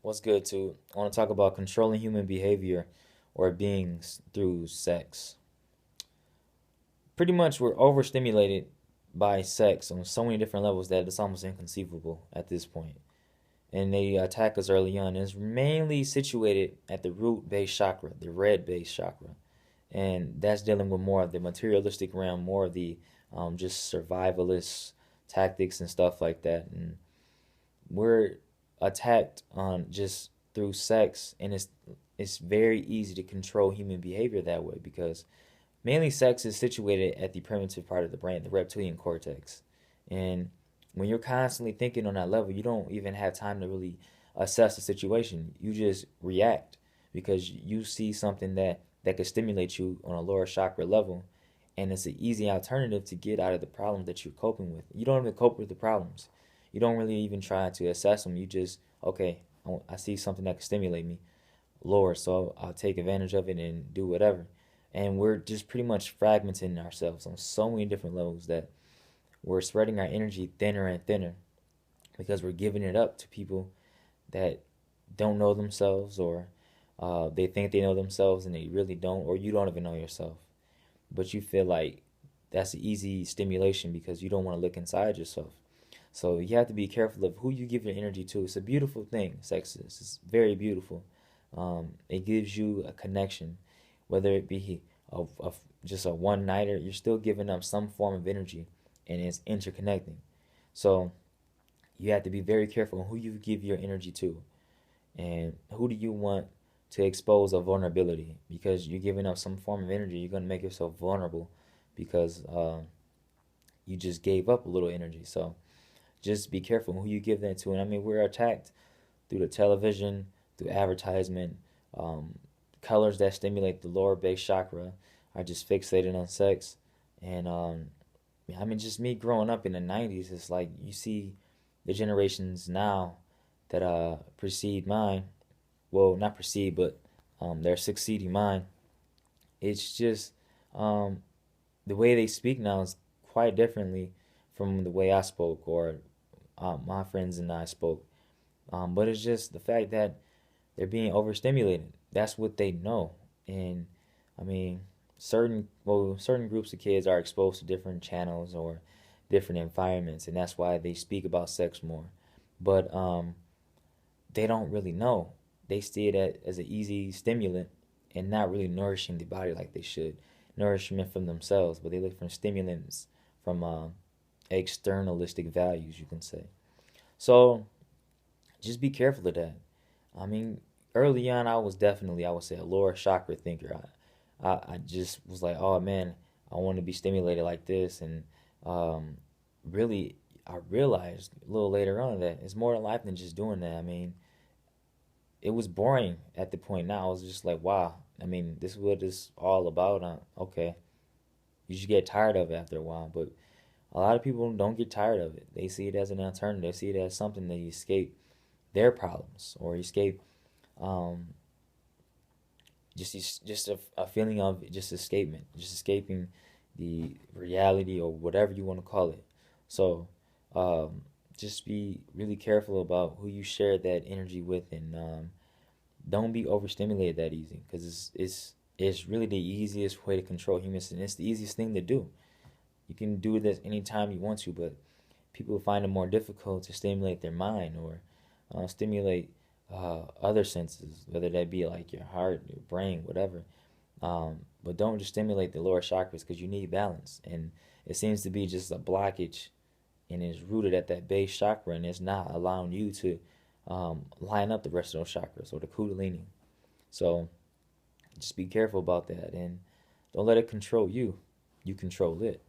What's good, too? I want to talk about controlling human behavior or beings through sex. Pretty much, we're overstimulated by sex on so many different levels that it's almost inconceivable at this point. And they attack us early on. It's mainly situated at the root base chakra, the red base chakra. And that's dealing with more of the materialistic realm, more of the just survivalist tactics and stuff like that. And we're attacked on just through sex, and it's very easy to control human behavior that way because mainly sex is situated at the primitive part of the brain, the reptilian cortex. And when you're constantly thinking on that level, you don't even have time to really assess the situation. You just react because you see something that could stimulate you on a lower chakra level, and it's an easy alternative to get out of the problem that you're coping with. You don't even cope with the problems. You don't really even try to assess them. You just, okay, I see something that could stimulate me lower, so I'll take advantage of it and do whatever. And we're just pretty much fragmenting ourselves on so many different levels that we're spreading our energy thinner and thinner because we're giving it up to people that don't know themselves, or they think they know themselves and they really don't, or you don't even know yourself. But you feel like that's an easy stimulation because you don't want to look inside yourself. So you have to be careful of who you give your energy to. It's a beautiful thing, sex is. It's very beautiful. It gives you a connection, whether it be of just a one nighter, you're still giving up some form of energy and it's interconnecting. So you have to be very careful who you give your energy to and who do you want to expose a vulnerability, because you're giving up some form of energy, you're going to make yourself vulnerable because you just gave up a little energy. So just be careful who you give that to. And I mean, we're attacked through the television, through advertisement. Um, Colors that stimulate the lower base chakra are just fixated on sex. And I mean, just me growing up in the 90s, it's like you see the generations now that precede mine. Well, not precede, but they're succeeding mine. It's just um, the way they speak now is quite differently from the way I spoke, or my friends and I spoke. But it's just the fact that they're being overstimulated. That's what they know. And I mean, certain groups of kids are exposed to different channels or different environments, and that's why they speak about sex more. But they don't really know. They see it as an easy stimulant and not really nourishing the body like they should. Nourishment from themselves, but they look for stimulants from externalistic values, you can say. So just be careful of that. I mean, early on, I would say, a lower chakra thinker. I just was like, oh man, I want to be stimulated like this. And um, really, I realized a little later on that it's more to life than just doing that. I mean, it was boring at the point now. I was just like, wow, I mean, this is what it's all about. Okay. You just get tired of it after a while. But a lot of people don't get tired of it. They see it as an alternative, they see it as something that escape their problems or escape um, just a feeling of just escapement, just escaping the reality or whatever you want to call it. So um, just be really careful about who you share that energy with, and don't be overstimulated that easy because it's really the easiest way to control humans, and it's the easiest thing to do. You can do this anytime you want to, but people find it more difficult to stimulate their mind or stimulate other senses, whether that be like your heart, your brain, whatever. But don't just stimulate the lower chakras because you need balance. And it seems to be just a blockage, and it's rooted at that base chakra, and it's not allowing you to line up the rest of those chakras or the kundalini. So just be careful about that, and don't let it control you. You control it.